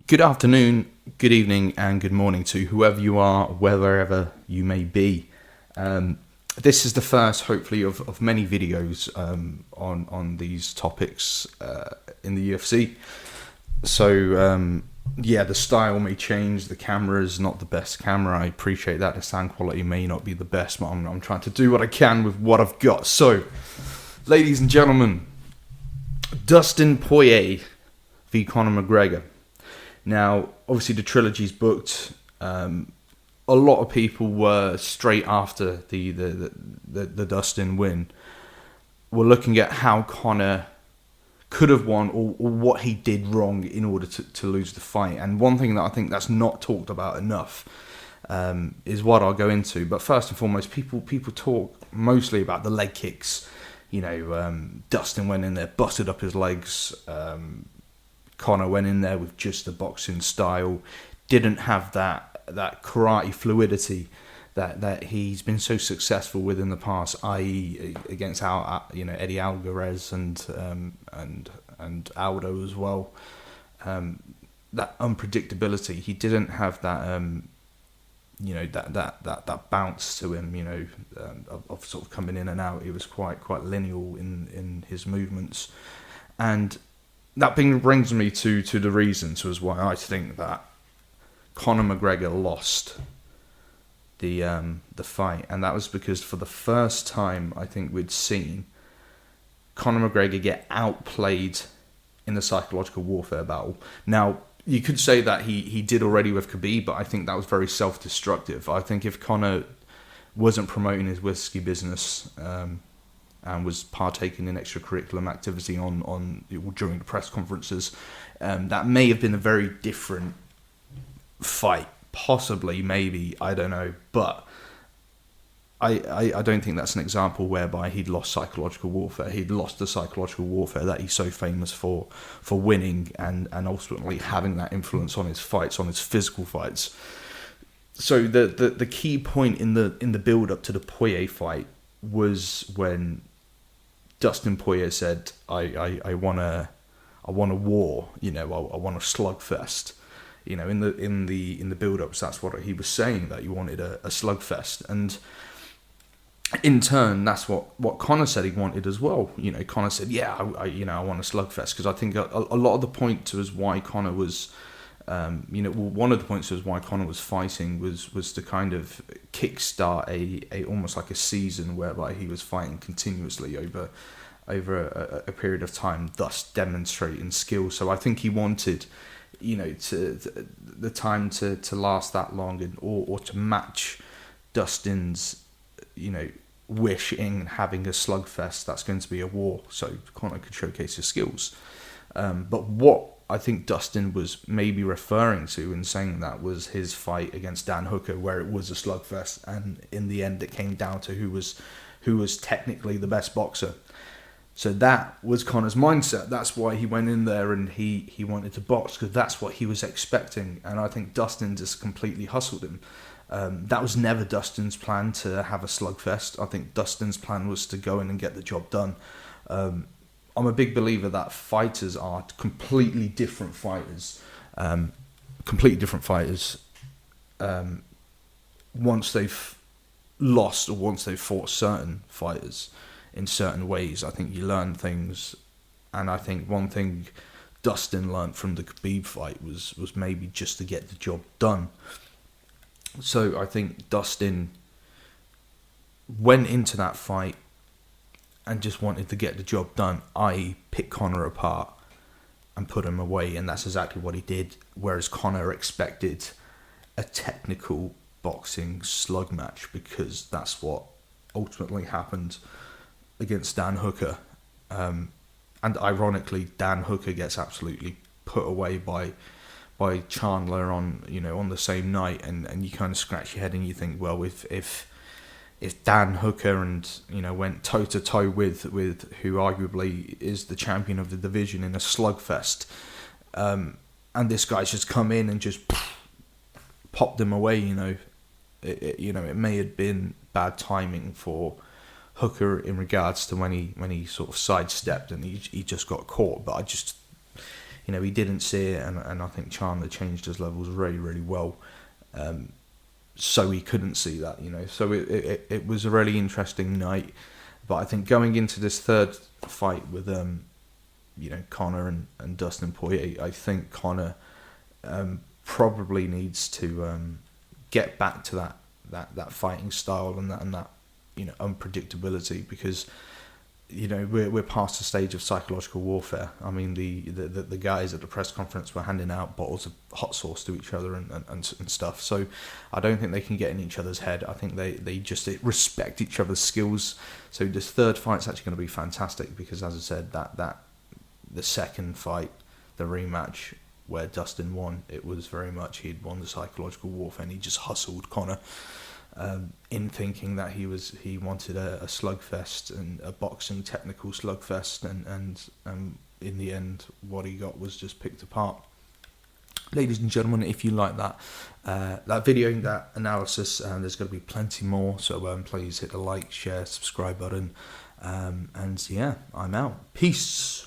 Good afternoon, good evening, and good morning to whoever you are, wherever you may be. This is the first, hopefully, of many videos on these topics in the UFC. So, the style may change. The camera is not the best camera. I appreciate that. The sound quality may not be the best, but I'm trying to do what I can with what I've got. So, ladies and gentlemen, Dustin Poirier v. Conor McGregor. Now, obviously, the trilogy's booked. A lot of people were straight after the Dustin win. Were looking at how Conor could have won or what he did wrong in order to lose the fight. And one thing that I think that's not talked about enough is what I'll go into. But first and foremost, people talk mostly about the leg kicks. You know, Dustin went in there, busted up his legs. Conor went in there with just the boxing style, didn't have that karate fluidity that he's been so successful with in the past, i.e. against Eddie Alvarez and Aldo as well. That unpredictability, he didn't have that that bounce to him, of sort of coming in and out. He was quite lineal in his movements, and that brings me to the reasons as why I think that Conor McGregor lost the fight, and that was because for the first time I think we'd seen Conor McGregor get outplayed in the psychological warfare battle. Now, you could say that he did already with Khabib, but I think that was very self-destructive. I think if Conor wasn't promoting his whiskey business and was partaking in extracurricular activity on during the press conferences, that may have been a very different fight. Possibly, maybe, I don't know. But I don't think that's an example whereby he'd lost psychological warfare. He'd lost the psychological warfare that he's so famous for winning and ultimately having that influence on his fights, on his physical fights. So the key point in the build up to the Poirier fight was when Dustin Poirier said, I want a war, I want a slugfest. In the build-ups, that's what he was saying, that he wanted a slugfest. And in turn, that's what Conor said he wanted as well. Conor said, I want a slugfest, because I think a lot of the point to is why Conor was, one of the points was why Conor was fighting was to kind of kickstart a almost like a season whereby he was fighting continuously over a period of time, thus demonstrating skill. So I think he wanted, to the time to last that long or to match Dustin's, wish in having a slugfest that's going to be a war, so Conor could showcase his skills. But what I think Dustin was maybe referring to in saying that was his fight against Dan Hooker, where it was a slugfest, and in the end it came down to who was technically the best boxer. So that was Conor's mindset. That's why he went in there and he wanted to box, because that's what he was expecting. And I think Dustin just completely hustled him. That was never Dustin's plan to have a slugfest. I think Dustin's plan was to go in and get the job done. I'm a big believer that fighters are completely different fighters. Once they've lost or once they've fought certain fighters in certain ways, I think you learn things. And I think one thing Dustin learned from the Khabib fight was maybe just to get the job done. So I think Dustin went into that fight and just wanted to get the job done, i.e. pick Conor apart and put him away, and that's exactly what he did, whereas Conor expected a technical boxing slug match, because that's what ultimately happened against Dan Hooker. And ironically, Dan Hooker gets absolutely put away by Chandler on the same night, and you kind of scratch your head and you think, well, if Dan Hooker went toe to toe with who arguably is the champion of the division in a slugfest, and this guy's just come in and just popped him away, it may have been bad timing for Hooker in regards to when he sort of sidestepped and he just got caught. But he didn't see it, and I think Chandler changed his levels really, really well, so he couldn't see that, So it was a really interesting night. But I think going into this third fight with Conor and Dustin Poirier, I think Conor probably needs to get back to that fighting style and that unpredictability, because we're past the stage of psychological warfare. I mean, the guys at the press conference were handing out bottles of hot sauce to each other and stuff. So I don't think they can get in each other's head. I think they just respect each other's skills. So this third fight's actually going to be fantastic, because, as I said, that the second fight, the rematch where Dustin won, it was very much he'd won the psychological warfare, and he just hustled Conor. In thinking that he wanted a slugfest, and a boxing technical slugfest, and in the end what he got was just picked apart. Ladies and gentlemen, if you like that video, that analysis, there's going to be plenty more, so please hit the like, share, subscribe button, and yeah, I'm out. Peace.